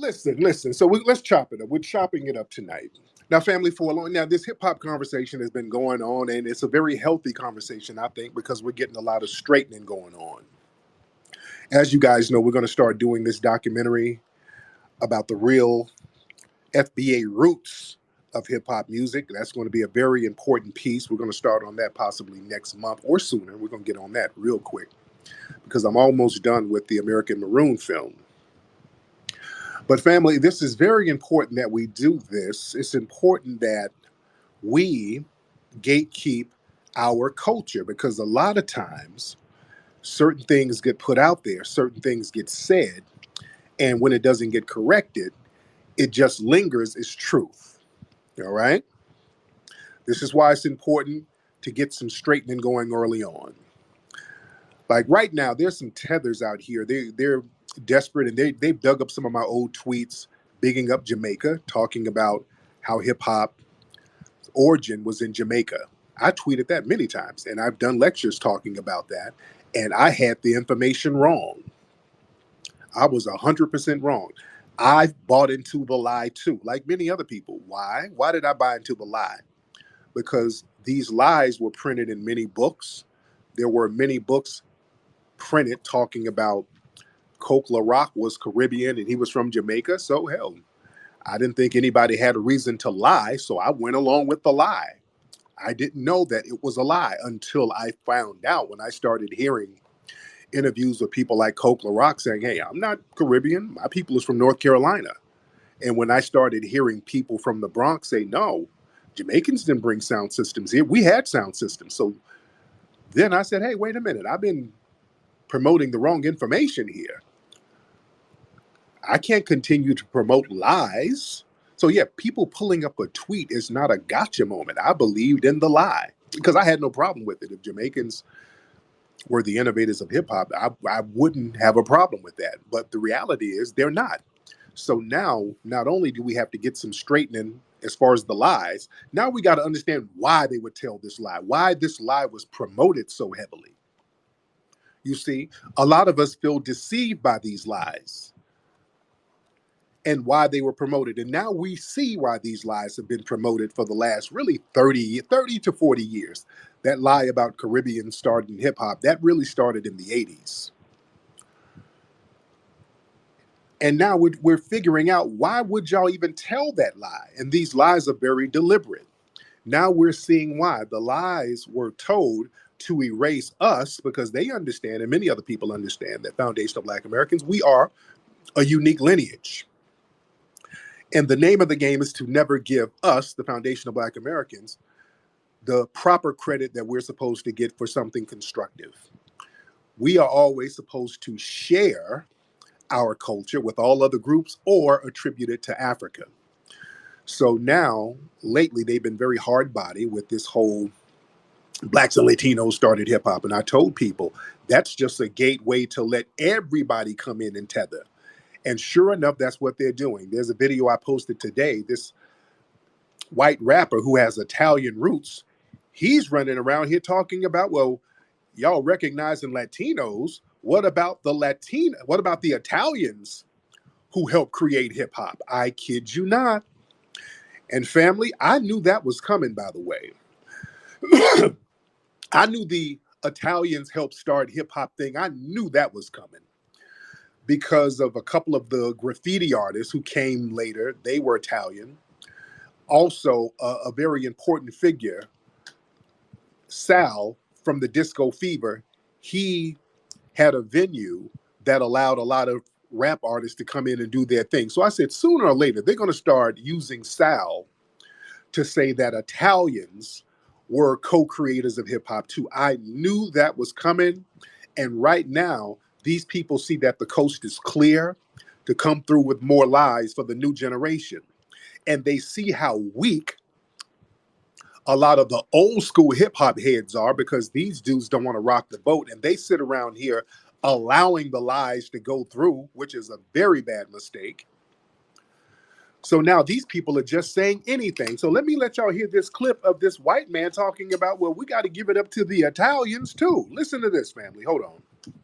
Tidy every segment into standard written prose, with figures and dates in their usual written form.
listen. So let's chop it up. We're chopping it up tonight. Now, family, for a long now, this hip hop conversation has been going on, and it's a very healthy conversation, I think, because we're getting a lot of straightening going on. As you guys know, we're going to start doing this documentary about the real FBA roots of hip hop music. That's going to be a very important piece. We're going to start on that possibly next month or sooner. We're going to get on that real quick because I'm almost done with the American Maroon film. But family, this is very important that we do this. It's important that we gatekeep our culture because a lot of times certain things get put out there, certain things get said, and when it doesn't get corrected, it just lingers as truth. All right? This is why it's important to get some straightening going early on. Like right now, there's some tethers out here. They're desperate, and they've dug up some of my old tweets, bigging up Jamaica, talking about how hip hop origin was in Jamaica. I tweeted that many times, and I've done lectures talking about that, and I had the information wrong. I was 100% wrong. I bought into the lie too, like many other people. Why? Why did I buy into the lie? Because these lies were printed in many books. There were many books printed talking about Coke LaRock was Caribbean and he was from Jamaica. So hell, I didn't think anybody had a reason to lie, so I went along with the lie. I didn't know that it was a lie until I found out when I started hearing interviews with people like Coke LaRock saying, hey, I'm not Caribbean. My people is from North Carolina. And when I started hearing people from the Bronx say, no, Jamaicans didn't bring sound systems here. We had sound systems. So then I said, hey, wait a minute. I've been promoting the wrong information here. I can't continue to promote lies. So yeah, people pulling up a tweet is not a gotcha moment. I believed in the lie because I had no problem with it. If Jamaicans were the innovators of hip hop, I wouldn't have a problem with that. But the reality is they're not. So now, not only do we have to get some straightening as far as the lies, now we got to understand why they would tell this lie, why this lie was promoted so heavily. You see, a lot of us feel deceived by these lies and why they were promoted. And now we see why these lies have been promoted for the last really 30 to 40 years. That lie about Caribbean starting hip hop, that really started in the 80s. And now we're figuring out why would y'all even tell that lie? And these lies are very deliberate. Now we're seeing why. The lies were told to erase us because they understand, and many other people understand, that foundational Black Americans, we are a unique lineage. And the name of the game is to never give us, the foundational Black Americans, the proper credit that we're supposed to get for something constructive. We are always supposed to share our culture with all other groups or attribute it to Africa. So now, lately, they've been very hard body with this whole Blacks and Latinos started hip hop. And I told people that's just a gateway to let everybody come in and tether. And sure enough, that's what they're doing. There's a video I posted today. This white rapper who has Italian roots, he's running around here talking about, well, y'all recognizing Latinos. What about the Italians who helped create hip hop? I kid you not. And family, I knew that was coming, by the way. I knew the Italians helped start hip hop thing. I knew that was coming because of a couple of the graffiti artists who came later. They were Italian. Also, a very important figure, Sal from the Disco Fever, he had a venue that allowed a lot of rap artists to come in and do their thing. So I said, sooner or later, they're going to start using Sal to say that Italians were co-creators of hip hop too. I knew that was coming. And right now, these people see that the coast is clear to come through with more lies for the new generation. And they see how weak a lot of the old school hip hop heads are because these dudes don't want to rock the boat. And they sit around here allowing the lies to go through, which is a very bad mistake. So now these people are just saying anything. So let me let y'all hear this clip of this white man talking about, well, we got to give it up to the Italians too. Listen to this, family. Hold on.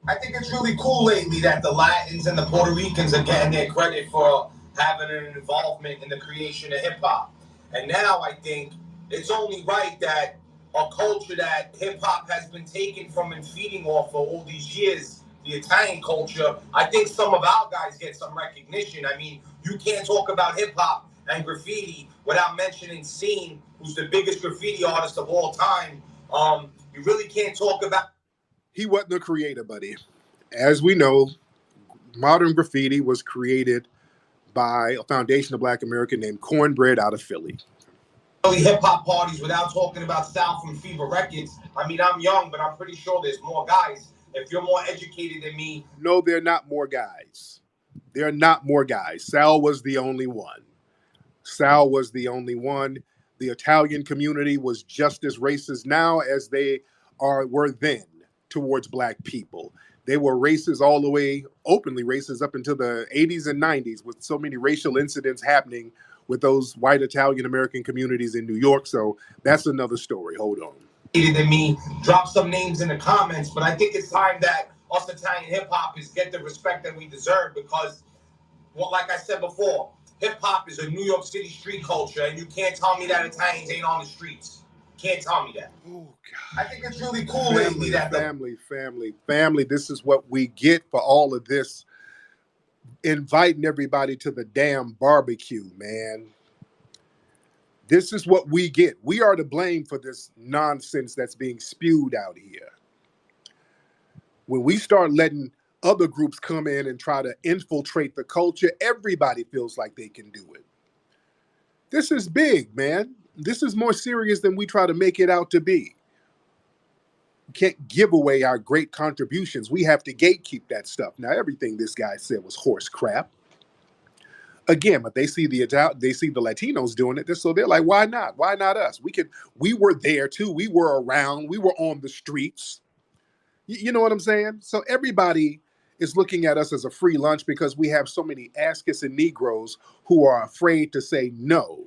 I think it's really cool lately that the Latins and the Puerto Ricans are getting their credit for having an involvement in the creation of hip hop. And now I think it's only right that a culture that hip hop has been taken from and feeding off for all these years, the Italian culture, I think some of our guys get some recognition. I mean, you can't talk about hip hop and graffiti without mentioning Scene, who's the biggest graffiti artist of all time. You really can't talk about. He wasn't a creator, buddy. As we know, modern graffiti was created by a foundation of Black America named Cornbread out of Philly. Hip hop parties without talking about South from Fever Records. I mean, I'm young, but I'm pretty sure there's more guys. If you're more educated than me. No, they're not more guys. They're not more guys. Sal was the only one. Sal was the only one. The Italian community was just as racist now as they were then towards Black people. They were racist all the way, openly racist, up until the 80s and 90s, with so many racial incidents happening with those white Italian American communities in New York. So that's another story. Hold on. Than me, drop some names in the comments, but I think it's time that us Italian hip hoppers get the respect that we deserve because, well, like I said before, hip hop is a New York City street culture, and you can't tell me that Italians ain't on the streets. Can't tell me that. Oh God! I think it's really cool lately that family. This is what we get for all of this. Inviting everybody to the damn barbecue, man. This is what we get. We are to blame for this nonsense that's being spewed out here. When we start letting other groups come in and try to infiltrate the culture, everybody feels like they can do it. This is big, man. This is more serious than we try to make it out to be. We can't give away our great contributions. We have to gatekeep that stuff. Now, everything this guy said was horse crap. Again, but they see the Latinos doing it, so they're like, why not? Why not us? We were there too. We were around. We were on the streets. You know what I'm saying? So everybody is looking at us as a free lunch because we have so many Ascus and Negroes who are afraid to say no.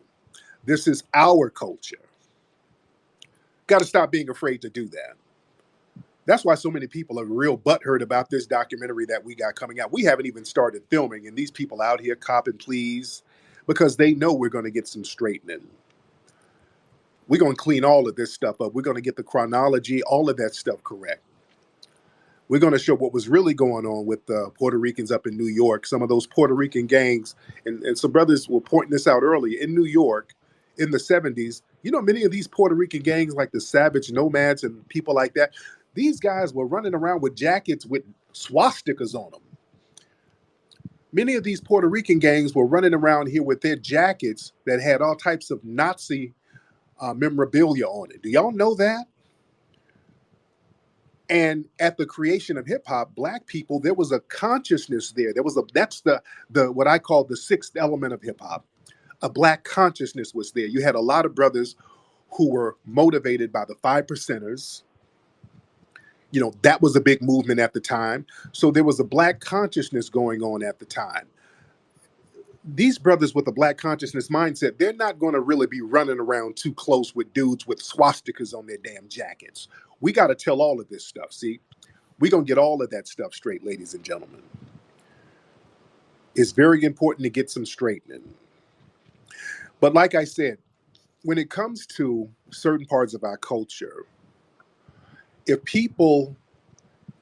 This is our culture. Got to stop being afraid to do that. That's why so many people are real butthurt about this documentary that we got coming out. We haven't even started filming, and these people out here copping pleas because they know we're going to get some straightening. We're going to clean all of this stuff up. We're going to get the chronology, all of that stuff correct. We're going to show what was really going on with the Puerto Ricans up in New York. Some of those Puerto Rican gangs, and some brothers were pointing this out earlier, in New York in the 70s. You know, many of these Puerto Rican gangs like the Savage Nomads and people like that, these guys were running around with jackets with swastikas on them. Many of these Puerto Rican gangs were running around here with their jackets that had all types of Nazi memorabilia on it. Do y'all know that? And at the creation of hip hop, Black people, there was a consciousness there. That's the what I call the sixth element of hip hop. A Black consciousness was there. You had a lot of brothers who were motivated by the 5%ers. You know, that was a big movement at the time. So there was a Black consciousness going on at the time. These brothers with a Black consciousness mindset, they're not going to really be running around too close with dudes with swastikas on their damn jackets. We got to tell all of this stuff, see? We're going to get all of that stuff straight, ladies and gentlemen. It's very important to get some straightening. But like I said, when it comes to certain parts of our culture, if people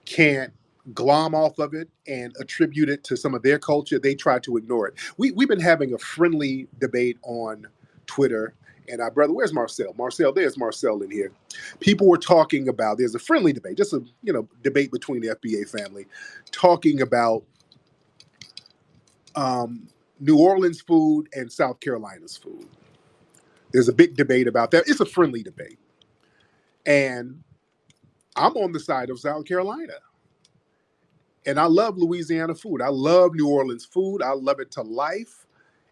can't glom off of it and attribute it to some of their culture, they try to ignore it. We've been having a friendly debate on Twitter, and our brother, where's Marcel? There's Marcel in here. People were talking about, there's a friendly debate, just a debate between the FBA family, talking about New Orleans food and South Carolina's food. There's a big debate about that. It's a friendly debate. And I'm on the side of South Carolina. And I love Louisiana food. I love New Orleans food. I love it to life.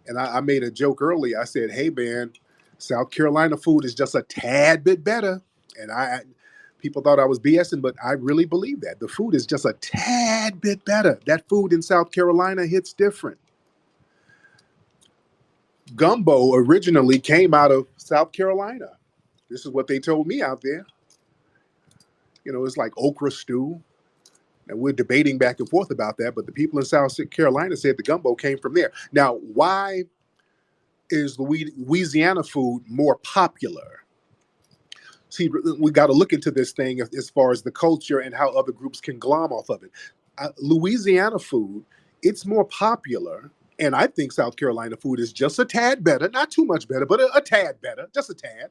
And I made a joke earlier. I said, hey, man, South Carolina food is just a tad bit better. And people thought I was BSing, but I really believe that. The food is just a tad bit better. That food in South Carolina hits different. Gumbo originally came out of South Carolina. This is what they told me out there. It's like okra stew. And we're debating back and forth about that, but the people in South Carolina said the gumbo came from there. Now, why is Louisiana food more popular? See, we got to look into this thing as far as the culture and how other groups can glom off of it. Louisiana food, it's more popular, and I think South Carolina food is just a tad better, not too much better, but a tad better, just a tad.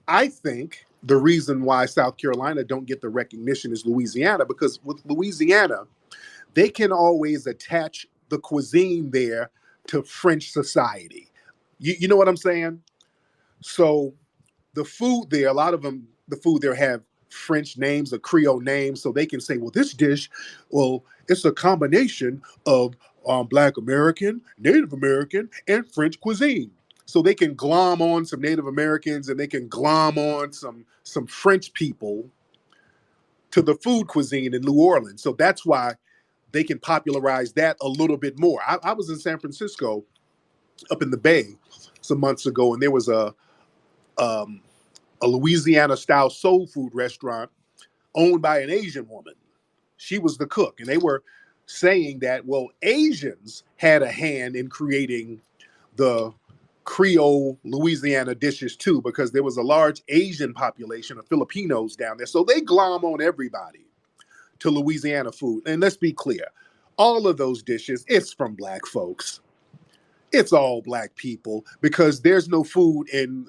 I think the reason why South Carolina don't get the recognition is Louisiana, because with Louisiana, they can always attach the cuisine there to French society. You know what I'm saying? So the food there, a lot of them, the food there have French names or Creole names, so they can say, well, this dish, well, it's a combination of Black American, Native American, and French cuisine. So they can glom on some Native Americans and they can glom on some French people to the food cuisine in New Orleans. So that's why they can popularize that a little bit more. I was in San Francisco, up in the Bay, some months ago, and there was a Louisiana style soul food restaurant owned by an Asian woman. She was the cook. And they were saying that, well, Asians had a hand in creating the Creole Louisiana dishes too, because there was a large Asian population of Filipinos down there. So they glom on everybody to Louisiana food. And let's be clear, all of those dishes, it's from Black folks. It's all Black people, because there's no food in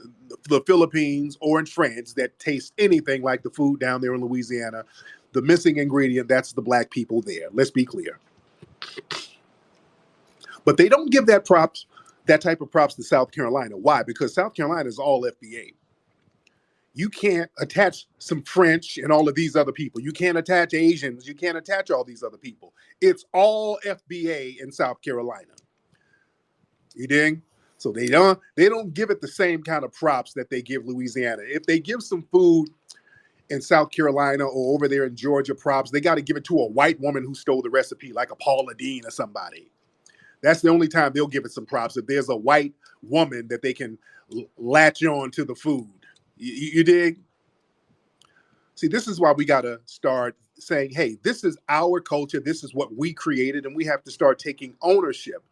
the Philippines or in France that tastes anything like the food down there in Louisiana. The missing ingredient, that's the Black people there. Let's be clear. But they don't give that type of props to South Carolina. Why? Because South Carolina is all FBA. You can't attach some French and all of these other people. You can't attach Asians. You can't attach all these other people. It's all FBA in South Carolina. You dig? So they don't give it the same kind of props that they give Louisiana. If they give some food in South Carolina or over there in Georgia props, they got to give it to a white woman who stole the recipe, like a Paula Deen or somebody. That's the only time they'll give it some props, if there's a white woman that they can latch on to the food. You dig? See, this is why we got to start saying, hey, this is our culture. This is what we created, and we have to start taking ownership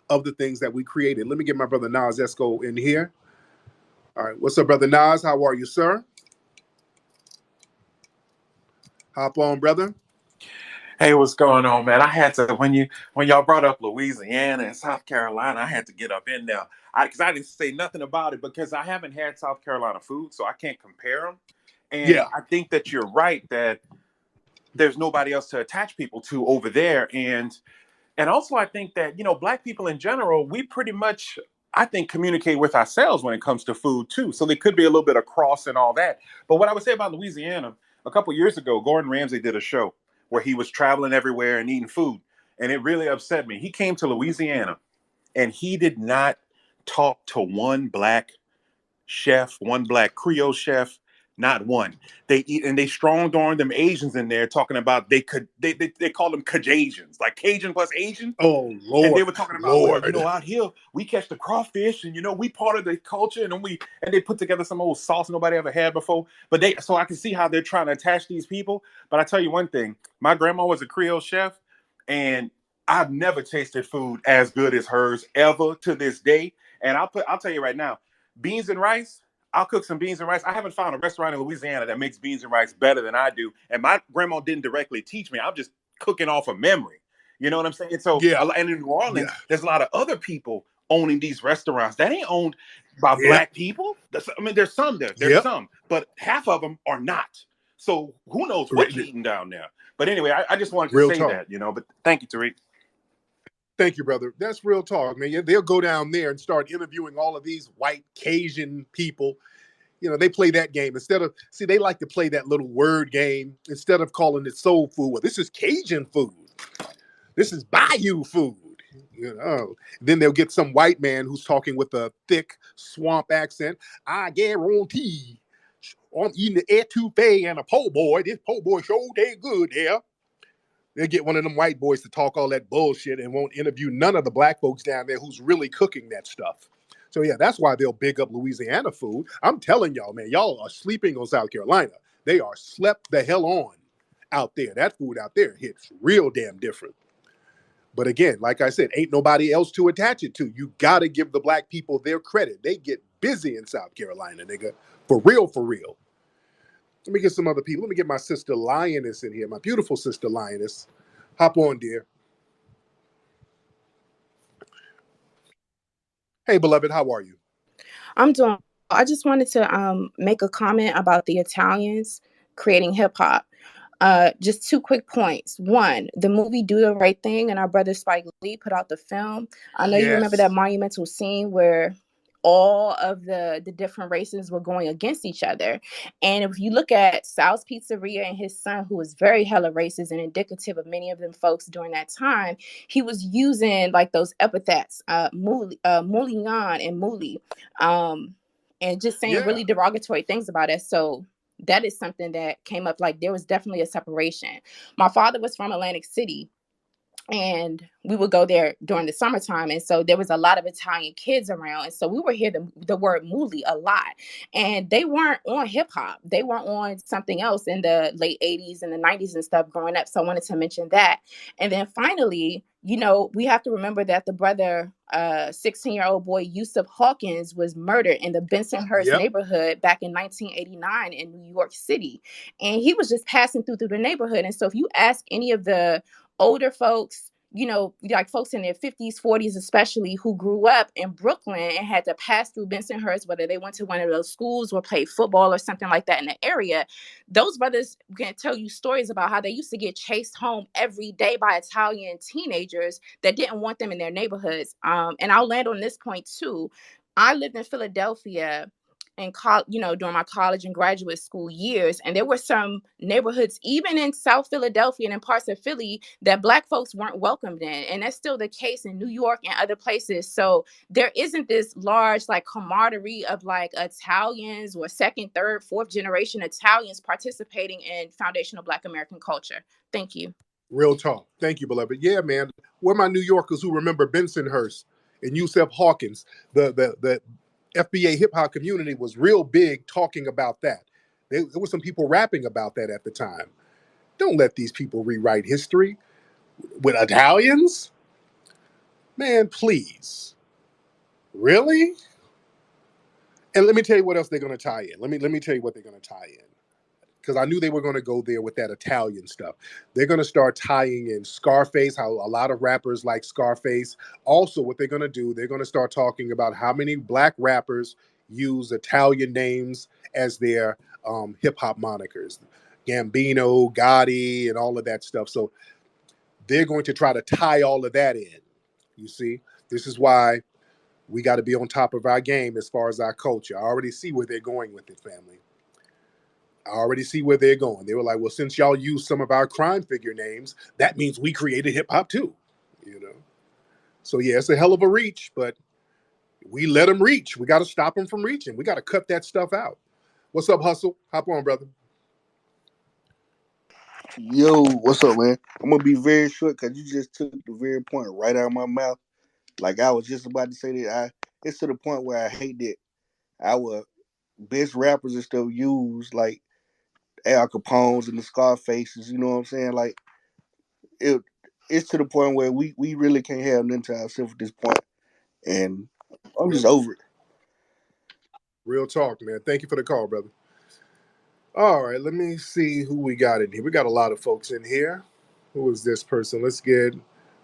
of the things that we created. Let me get my brother Nas Esco in here. All right. What's up, brother Nas? How are you, sir? Hop on, brother. Hey, what's going on, man? I had to when y'all brought up Louisiana and South Carolina, I had to get up in there because I didn't say nothing about it because I haven't had South Carolina food, so I can't compare them. And Yeah. I think that you're right that there's nobody else to attach people to over there, and also I think that Black people in general, we pretty much I think communicate with ourselves when it comes to food too. So there could be a little bit of cross and all that. But what I would say about Louisiana, a couple years ago, Gordon Ramsay did a show where he was traveling everywhere and eating food. And it really upset me. He came to Louisiana and he did not talk to one Black chef, one Black Creole chef, not one. They eat and they stronged on them Asians in there talking about they call them Cajuns, like Cajun plus Asian. Oh, And they Lord. were talking about, well, Lord. out here we catch the crawfish, and we part of the culture, and they put together some old sauce nobody ever had before. But so I can see how they're trying to attach these people. But I tell you one thing, my grandma was a Creole chef, and I've never tasted food as good as hers ever to this day. And I'll tell you right now, beans and rice. I'll cook some beans and rice. I haven't found a restaurant in Louisiana that makes beans and rice better than I do. And my grandma didn't directly teach me. I'm just cooking off of memory. You know what I'm saying? So, Yeah. and in New Yeah. Orleans, there's a lot of other people owning these restaurants that ain't owned by Yep. Black people. I mean, there's some there. There's Yep. some, but half of them are not. So who knows what you're eating down there? But anyway, I just wanted to Real say talk. that, But thank you, Tariq. Thank you, brother. That's real talk, man. They'll go down there and start interviewing all of these white Cajun people. They play that game they like to play that little word game instead of calling it soul food. Well, this is Cajun food. This is Bayou food. Then they'll get some white man who's talking with a thick swamp accent. I guarantee I'm eating the etouffee and a po' boy. This po' boy sure dang good there. They'll get one of them white boys to talk all that bullshit and won't interview none of the Black folks down there who's really cooking that stuff. So yeah, that's why they'll big up Louisiana food. I'm telling y'all, man, y'all are sleeping on South Carolina. They are slept the hell on out there. That food out there hits real damn different. But again, like I said, ain't nobody else to attach it to. You gotta give the black people their credit. They get busy in South Carolina, nigga. For real, for real. Let me get some other people. Let me get my sister Lioness in here, my beautiful sister Lioness. Hop on, dear. Hey, beloved, how are you? I'm doing. I just wanted to make a comment about the Italians creating hip hop. Just two quick points. One, the movie Do the Right Thing, and our brother Spike Lee put out the film. I know you remember that Yes. monumental scene where all of the different races were going against each other. And if you look at Sal's Pizzeria and his son, who was very hella racist and indicative of many of them folks during that time, he was using like those epithets, Moulian and Mouli, and just saying Yeah. really derogatory things about us. So that is something that came up. Like there was definitely a separation. My father was from Atlantic City, and we would go there during the summertime, and so there was a lot of Italian kids around, and so we would hear the word "muli" a lot, and they weren't on hip-hop. They were on something else in the late 80s and the 90s and stuff growing up. So I wanted to mention that. And then finally, we have to remember that the brother, 16-year-old boy Yusuf Hawkins, was murdered in the Bensonhurst Yep. neighborhood back in 1989 in New York City, and he was just passing through the neighborhood. And so if you ask any of the older folks, like folks in their 50s, 40s, especially, who grew up in Brooklyn and had to pass through Bensonhurst, whether they went to one of those schools or played football or something like that in the area, those brothers can tell you stories about how they used to get chased home every day by Italian teenagers that didn't want them in their neighborhoods. And I'll land on this point too. I lived in Philadelphia in during my college and graduate school years, and there were some neighborhoods even in South Philadelphia and in parts of Philly that Black folks weren't welcomed in, and that's still the case in New York and other places. So there isn't this large like camaraderie of like Italians or second, third, fourth generation Italians participating in foundational Black American culture. Thank you. Real talk. Thank you, beloved. Yeah, man. Where my New Yorkers who remember Bensonhurst and Yusef Hawkins, the FBA hip hop community was real big talking about that. There were some people rapping about that at the time. Don't let these people rewrite history with Italians. Man, please. Really? And let me tell you what else they're going to tie in. Let me tell you what they're going to tie in. Because I knew they were going to go there with that Italian stuff. They're going to start tying in Scarface, how a lot of rappers like Scarface. Also, what they're going to do, they're going to start talking about how many Black rappers use Italian names as their hip hop monikers. Gambino, Gotti, and all of that stuff. So they're going to try to tie all of that in. You see, this is why we got to be on top of our game as far as our culture. I already see where they're going with it, family. I already see where they're going. They were like, well, since y'all use some of our crime figure names, that means we created hip hop too, you know? So yeah, it's a hell of a reach, but we let them reach. We got to stop them from reaching. We got to cut that stuff out. What's up, Hustle? Hop on, brother. Yo, what's up, man? I'm gonna be very short because you just took the very point right out of my mouth. Like I was just about to say that it's to the point where I hate that our best rappers and stuff use like Al Capone's and the Scarfaces. You know what I'm saying? Like it, it's to the point where we really can't have nothing to ourselves at this point, and I'm Real, just over it. real talk, man. Thank you for the call, brother. All right, let me see who we got in here. We got a lot of folks in here. Who is this person? Let's get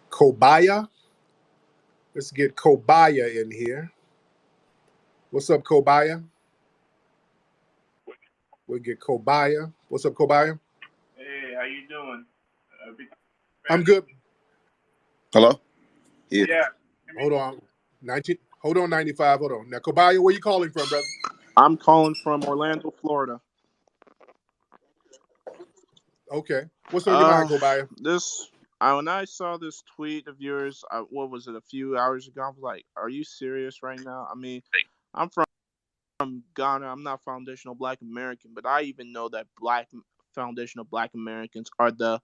Kobaya. Let's get Kobaya in here. What's up, Kobaya? We'll get Kobaya. What's up, Kobaya? Hey, how you doing? I'm good. Hello? Yeah. Yeah. Hold on. 19. Hold on, 95. Hold on. Now, Kobaya, where you calling from, brother? I'm calling from Orlando, Florida. Okay. What's on your mind, Uh, Kobaya? when I saw this tweet of yours, what was it, a few hours ago? I was like, "Are you serious right now?" I mean, I'm from Ghana. I'm not foundational Black American, but I even know that foundational Black Americans are the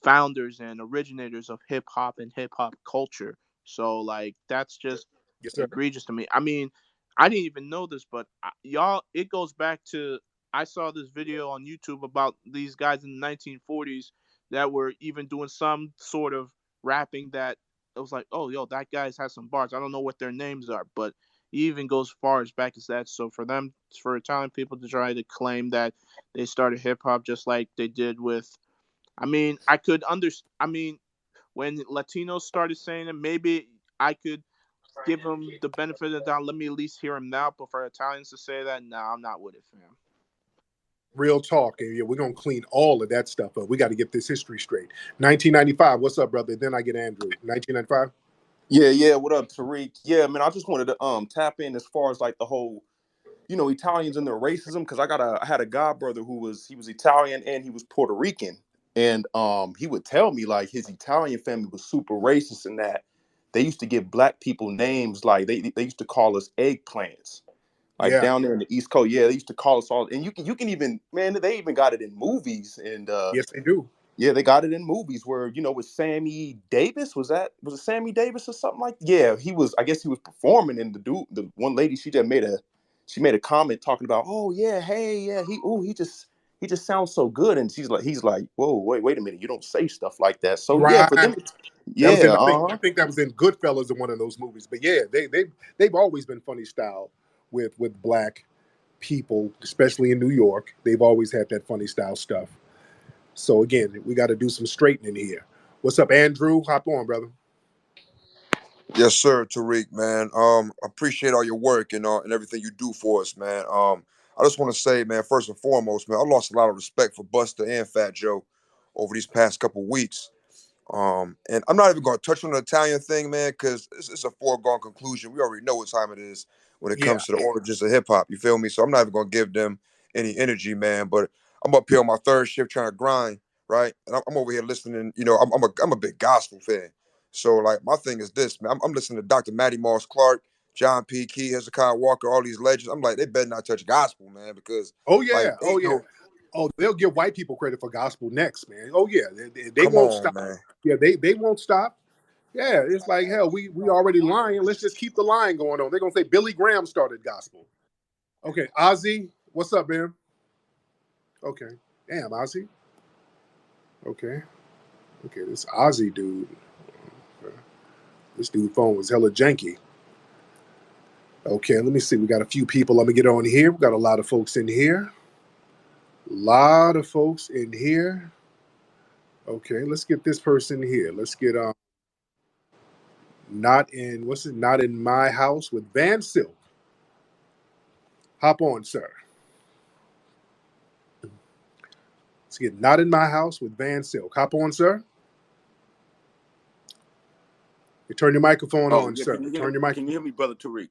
founders and originators of hip hop and hip hop culture. So like, that's just Yes, sir. egregious to me. I mean, I didn't even know this, but y'all, it goes back to I saw this video on YouTube about these guys in the 1940s that were even doing some sort of rapping that it was like, oh, yo, that guy's has some bars. I don't know what their names are, but he even goes far as back as that. So for them, for Italian people to try to claim that they started hip hop just like they did with, I mean, I could understand. I mean, when Latinos started saying it, maybe I could give them the benefit of the doubt. Let me at least hear him now. But for Italians to say that, no, I'm not with it, fam. Real talk. And yeah, we're going to clean all of that stuff up. We got to get this history straight. 1995. What's up, brother? Then I get Andrew. 1995. Yeah. What up, Tariq? Yeah, man. I just wanted to tap in as far as like the whole, Italians and their racism, because I had a god brother he was Italian and he was Puerto Rican, and he would tell me like his Italian family was super racist in that they used to give black people names like they used to call us eggplants. Like Yeah. down there in the East Coast, yeah, they used to call us all, and you can even, man, they even got it in movies, and Yes, they do. yeah, they got it in movies where, with Sammy Davis, was it Sammy Davis or something like? Yeah, I guess he was performing, and the one lady, she made a comment talking about, oh yeah, hey, yeah, he just sounds so good, and he's like, whoa, wait a minute, you don't say stuff like that. So yeah, Right. for them, That was yeah, in, I think that was in Goodfellas in one of those movies. But yeah, they've always been funny style with black people, especially in New York. They've always had that funny style stuff. So again, we got to do some straightening here. What's up, Andrew? Hop on, brother. Yes, sir, Tariq, man. Appreciate all your work and everything you do for us, man. I just want to say, man, first and foremost, man, I lost a lot of respect for Buster and Fat Joe over these past couple weeks. And I'm not even going to touch on the Italian thing, man, because it's a foregone conclusion. We already know what time it is when it Yeah. comes to the origins of hip hop. You feel me? So I'm not even going to give them any energy, man. But I'm up here on my third shift trying to grind, right? And I'm over here listening. I'm a big gospel fan. So like my thing is this, man. I'm listening to Dr. Matty Moss Clark, John P. Key, Hezekiah Walker, all these legends. I'm like, they better not touch gospel, man, because Oh yeah. like Oh ain't yeah. no, Oh, they'll give white people credit for gospel next, man. Oh yeah. They come won't on, stop. man. Yeah, they won't stop. Yeah, it's like hell. We already lying. Let's just keep the lying going on. They're gonna say Billy Graham started gospel. Okay, Ozzy, what's up, man? Okay, damn, Ozzy. Okay, okay, this Ozzy dude. Okay. This dude phone was hella janky. Okay, let me see. We got a few people. Let me get on here. We got a lot of folks in here. Lot of folks in here. Okay, let's get this person here. Let's get not in my house with Van Silk. Hop on, sir. Let's get not in my house with Van Silk. Hop on, sir. You turn your microphone Oh, on, yeah. sir. Turn your Can you hear microphone. me, Brother Tariq?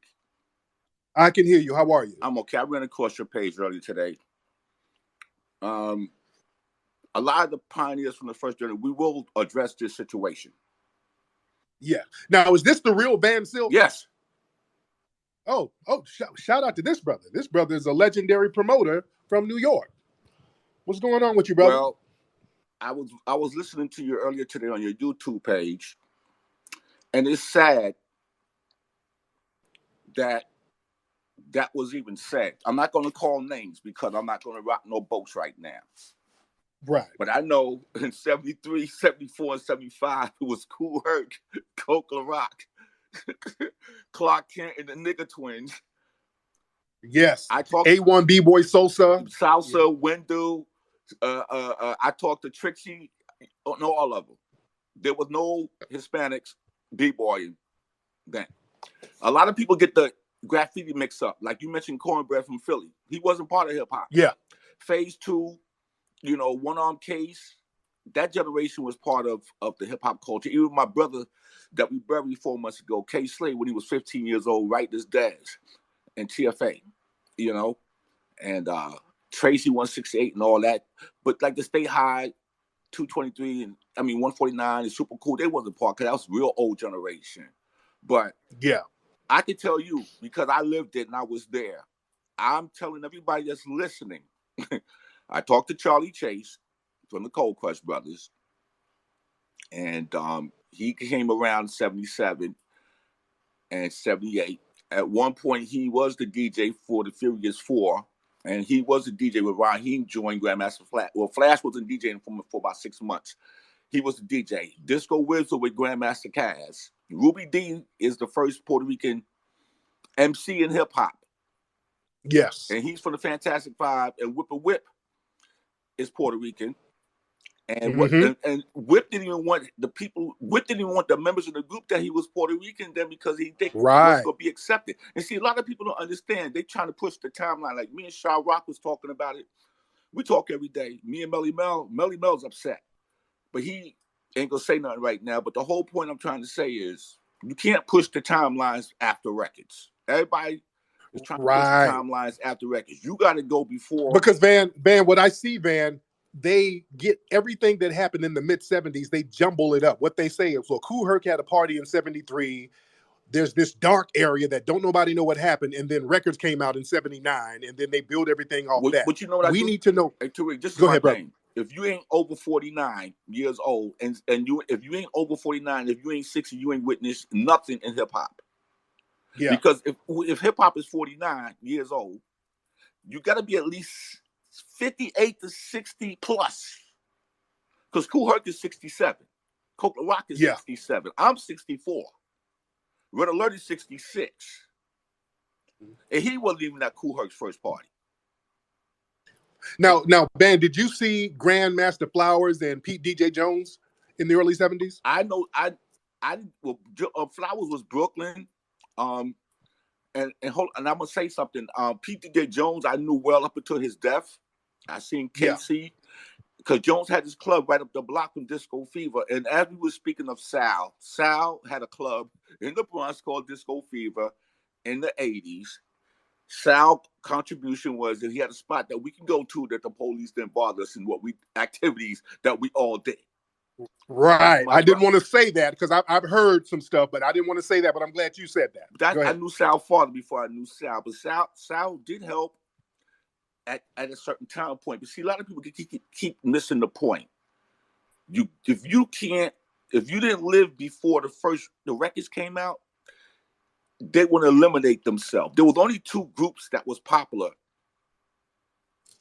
I can hear you. How are you? I'm okay. I ran across your page earlier today. A lot of the pioneers from the first generation, we will address this situation. Yeah. Now, is this the real Van Silk? Yes. Oh, shout out to this brother. This brother is a legendary promoter from New York. What's going on with you, brother? Well, I was listening to you earlier today on your YouTube page, and it's sad that was even said. I'm not going to call names because I'm not going to rock no boats right now. Right. But I know in 73, 74, and 75, it was Kool Herc, Coca Rock, Clark Kent, and the Nigga Twins. Yes. I talked A1 B-Boy Sosa. Salsa, yeah. Wendell. I talked to Trixie. No, all of them. There was no Hispanics B-boying then. A lot of people get the graffiti mix up. Like you mentioned Cornbread from Philly. He wasn't part of hip-hop. Yeah. Phase 2, One Arm Case, that generation was part of the hip-hop culture. Even my brother that we buried 4 months ago, K. Slade, when he was 15 years old, right this dash, and TFA, and Tracy 168 and all that. But like the Stay High, 223, and 149 is super cool. They wasn't part, because that was real old generation. But yeah, I can tell you, because I lived it and I was there. I'm telling everybody that's listening, I talked to Charlie Chase from the Cold Crush Brothers, and he came around 77 and 78. At one point, he was the DJ for the Furious 4 And he was a DJ with Ron. He joined Grandmaster Flash. Well, Flash wasn't DJing for about 6 months. He was the DJ. Disco Wizard with Grandmaster Caz. Ruby D is the first Puerto Rican MC in hip hop. Yes. And he's from the Fantastic Five. And Whip a Whip is Puerto Rican. And Whip didn't even want Whip didn't even want the members of the group that he was Puerto Rican then because he didn't was going to be accepted. And see, a lot of people don't understand. They trying to push the timeline. Like me and Shaw Rock was talking about it. We talk every day. Me and Melly Mel's upset. But he ain't going to say nothing right now. But the whole point I'm trying to say is you can't push the timelines after records. Everybody is trying to push the timelines after records. You got to go before. Because Van, what I see, Van, they get everything that happened in the mid-'70s, they jumble it up. What they say is, well, Kool Herc had a party in 73. There's this dark area that don't nobody know what happened, and then records came out in 79, and then they build everything off that. But you know what we need to know. Hey, Tariq, this is Go my ahead, thing. brother. If you ain't over 49 years old, and if you ain't over 49, if you ain't 60, you ain't witnessed nothing in hip hop. Yeah. Because if hip hop is 49 years old, you got to be at least 58 to 60 plus. Because Kool Herc is 67. Coke Rock is 67. I'm 64. Red Alert is 66. And he wasn't even at Kool Herc's first party. Now, Ben, did you see Grandmaster Flowers and Pete DJ Jones in the early 70s? I know. Flowers was Brooklyn. And I'm gonna say something. Pete DJ Jones, I knew well up until his death. I seen KC because Jones had his club right up the block from Disco Fever. And as we were speaking of Sal had a club in the Bronx called Disco Fever in the 80s. Sal's contribution was that he had a spot that we can go to that the police didn't bother us in activities that we all did. Right. I didn't want to say that because I've heard some stuff, but I didn't want to say that. But I'm glad you said that. I knew Sal father before I knew Sal, but Sal did help at a certain time point. But see, a lot of people keep missing the point. If you didn't live before the records came out, they want to eliminate themselves. There was only two groups that was popular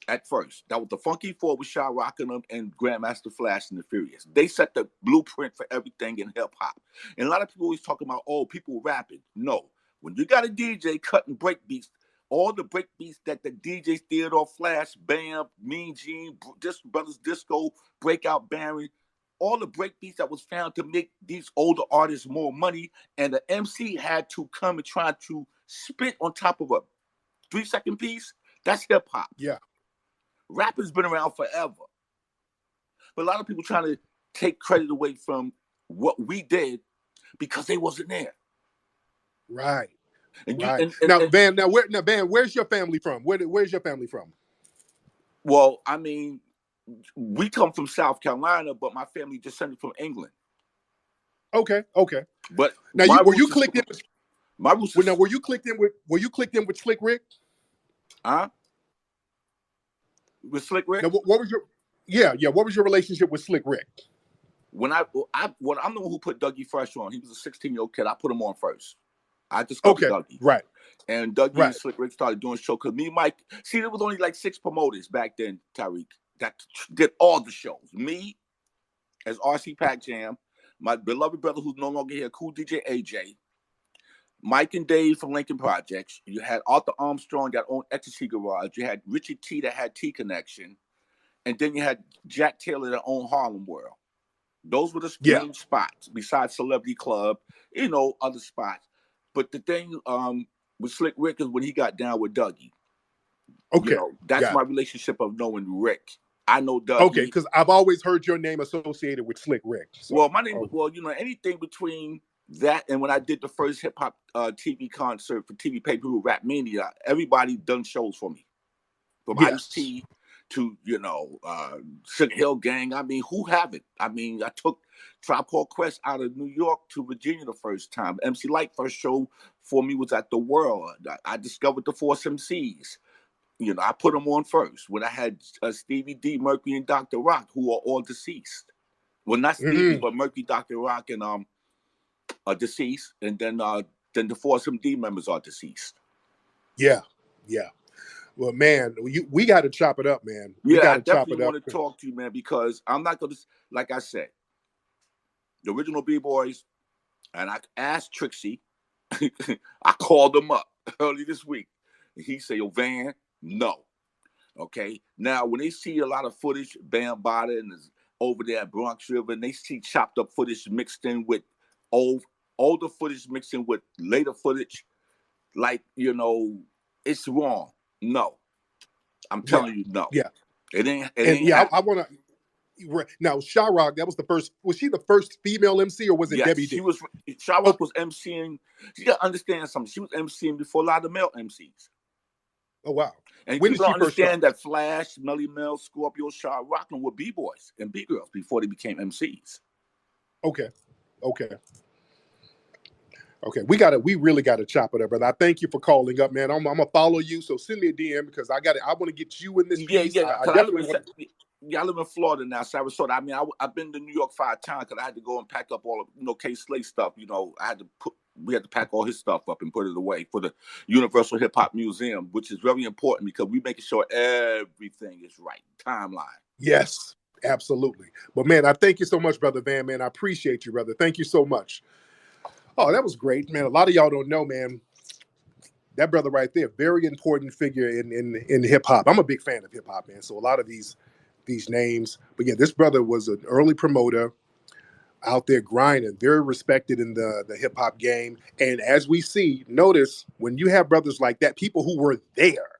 at first. That was the Funky Four with Shaw Rockin' them and Grandmaster Flash and the Furious. They set the blueprint for everything in hip hop. And a lot of people always talking about, people rapping. No. When you got a DJ cutting break beats, all the break beats that the DJs did off Flash, Bam, Mean Gene, Brothers Disco, Breakout Baron, all the break beats that was found to make these older artists more money, and the MC had to come and try to spit on top of a 3-second piece. That's hip hop. Yeah. Rap has been around forever. But a lot of people trying to take credit away from what we did because they wasn't there. Right. And Van, where's your family from? Where's your family from? Well, I mean, we come from South Carolina, but my family descended from England. Okay. But now, were you clicked in? My roots. Now, were you clicked in with Slick Rick? Huh? With Slick Rick? Now, what was your What was your relationship with Slick Rick? I'm the one who put Dougie Fresh on. He was a 16-year-old kid. I put him on first. I discovered Dougie. Right. And Dougie and Slick Rick started doing show because me and Mike. See, there was only like 6 promoters back then, Tariq, that did all the shows. Me, as RC Pac Jam, my beloved brother who's no longer here, Cool DJ AJ, Mike and Dave from Lincoln Projects. You had Arthur Armstrong that owned Ecstasy Garage. You had Richard T that had T Connection. And then you had Jack Taylor that owned Harlem World. Those were the main spots besides Celebrity Club, other spots. But the thing with Slick Rick is when he got down with Dougie. Okay. That's my relationship of knowing Rick. I know Dougie. Okay, because I've always heard your name associated with Slick Rick. So. Well, my name, anything between that and when I did the first hip hop TV concert for TV pay-per-view Rap Mania, everybody done shows for me. From Ice-T to, Sugar Hill Gang. I mean, who haven't? I mean, I took Tribe Called Quest out of New York to Virginia the first time. MC Light first show for me was at The World. I discovered the Force MCs. I put them on first. When I had Stevie D, Mercury, and Dr. Rock, who are all deceased. Well, not Stevie, but Mercury, Dr. Rock, and are deceased. And then the Force MD members are deceased. Yeah. Well, man, we got to chop it up, man. We Yeah, got I to chop definitely it up. want to talk to you, man, because I'm not gonna, like I said, the original B-Boys, and I asked Trixie, I called him up early this week. And he said, yo, Van, no. Okay. Now, when they see a lot of footage, Bam Bada and over there at Bronx River, and they see chopped up footage mixed in with older footage mixed in with later footage, like, it's wrong. No. I'm Yeah, telling you, no. yeah, It and ain't yeah, I happening. want to. Now, Shyrock, that was the first. Was she the first female MC, or was it Yes, Debbie she D? was. Shyrock Okay. was MCing. You gotta understand something. She was MCing before a lot of the male MCs. Oh wow. And When did people don't she first start? understand that Flash, Melly Mel, Scorpio, Sharp rocking were B-boys and B-girls before they became MCs. Okay. Okay. Okay. We really gotta chop it up, brother. I thank you for calling up, man. I'm gonna follow you. So send me a DM because I want to get you in this Yeah, piece. yeah. I Cause I live definitely want to. I live in Florida now, Sarasota. I mean, I've been to New York 5 times because I had to go and pack up all of K Slate stuff. We had to pack all his stuff up and put it away for the Universal Hip Hop Museum, which is very important because we making sure everything is right. Timeline. Yes, absolutely. But man, I thank you so much, brother Van. Man, I appreciate you, brother. Thank you so much. Oh, that was great, man. A lot of y'all don't know, man. That brother right there, very important figure in hip hop. I'm a big fan of hip hop, man. So a lot of these names, but yeah, this brother was an early promoter out there grinding, very respected in the hip hop game. And as we see, notice when you have brothers like that, people who were there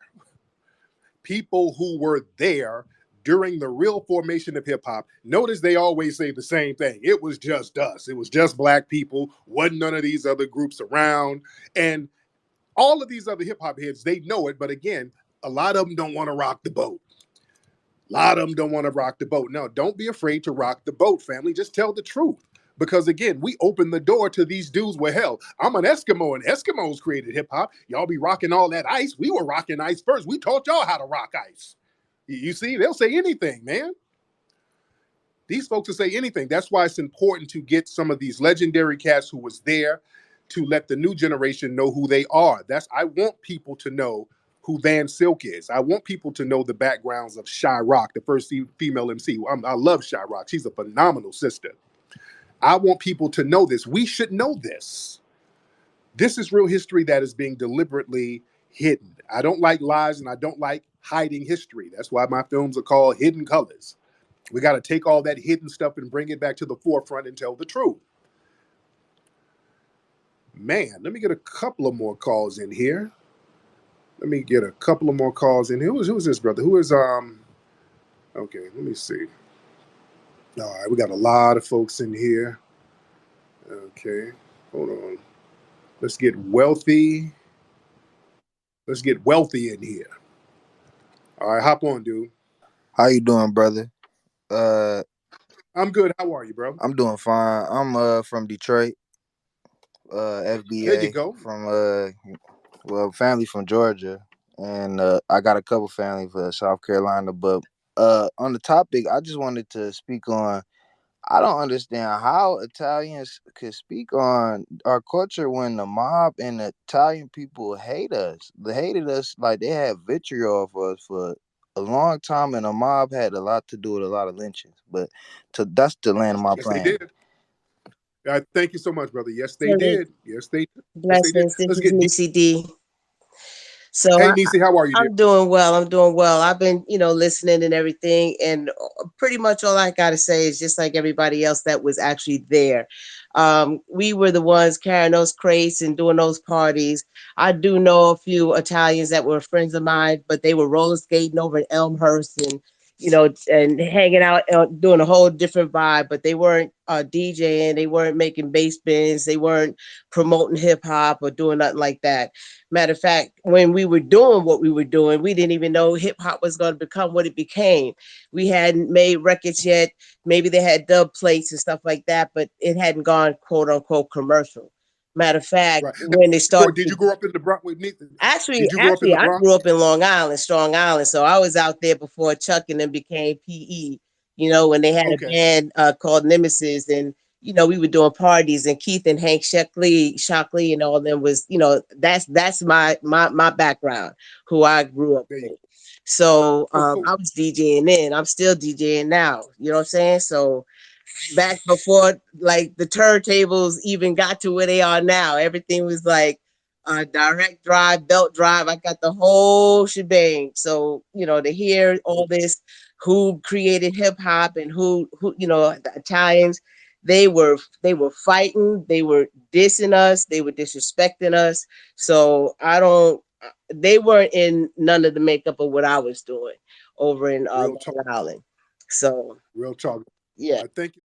during the real formation of hip hop, notice they always say the same thing. It was just us. It was just black people. Wasn't none of these other groups around. And all of these other hip hop heads, they know it. But again, a lot of them don't want to rock the boat. A lot of them don't want to rock the boat. No, don't be afraid to rock the boat, family. Just tell the truth. Because again, we open the door to these dudes. Well, hell, I'm an Eskimo, and Eskimos created hip hop. Y'all be rocking all that ice. We were rocking ice first. We taught y'all how to rock ice. You see, they'll say anything, man. These folks will say anything. That's why it's important to get some of these legendary cats who was there to let the new generation know who they are. I want people to know who Van Silk is. I want people to know the backgrounds of Shy Rock, the first female MC. I love Shy Rock. She's a phenomenal sister. I want people to know this. We should know this. This is real history that is being deliberately hidden. I don't like lies and I don't like hiding history. That's why my films are called Hidden Colors. We got to take all that hidden stuff and bring it back to the forefront and tell the truth. Man, let me get a couple of more calls in here. Who's this brother? Okay, let me see. All right, we got a lot of folks in here. Okay, hold on. Let's get wealthy. Let's get wealthy in here. All right, hop on, dude. How you doing, brother? I'm good. How are you, bro? I'm doing fine. I'm from Detroit, There you FBA, go. from family from Georgia, and I got a couple family from South Carolina. But on the topic, I just wanted to speak on. I don't understand how Italians could speak on our culture when the mob and the Italian people hate us. They hated us like they had vitriol for us for a long time, and the mob had a lot to do with a lot of lynchings. But that's the land of my Yes, they plane. did. Thank you so much, brother. Yes, they Sorry. did. Yes, they. Yes, they did. Blessings. This Let's is get deep. Nisi D. So Hey, Nisi, how are you, dear? I'm doing well. I'm doing well. I've been, listening and everything, and pretty much all I got to say is just like everybody else that was actually there. We were the ones carrying those crates and doing those parties. I do know a few Italians that were friends of mine, but they were roller skating over in Elmhurst and and hanging out, doing a whole different vibe. But they weren't DJing, they weren't making bass bins, they weren't promoting hip hop or doing nothing like that. Matter of fact, when we were doing what we were doing, we didn't even know hip hop was going to become what it became. We hadn't made records yet. Maybe they had dub plates and stuff like that, but it hadn't gone quote unquote commercial. Matter of fact, Right now, when they started Did you grow up in the Bronx? With me? Actually, Did you grow up in actually, the I grew Bronx? up in Long Island, Strong Island. So I was out there before Chuck and then became PE. When they had a Okay. band called Nemesis, and we were doing parties, and Keith and Hank Shockley and all of them was, that's my background, who I grew up There you with. So cool. I was DJing then. I'm still DJing now. You know what I'm saying? So back before like the turntables even got to where they are now, everything was like direct drive, belt drive. I got the whole shebang. So to hear all this, who created hip hop and who the Italians, they were fighting, they were dissing us, they were disrespecting us. So I don't. They weren't in none of the makeup of what I was doing over in Real talk. Long Island. So Real talk. yeah. Thank you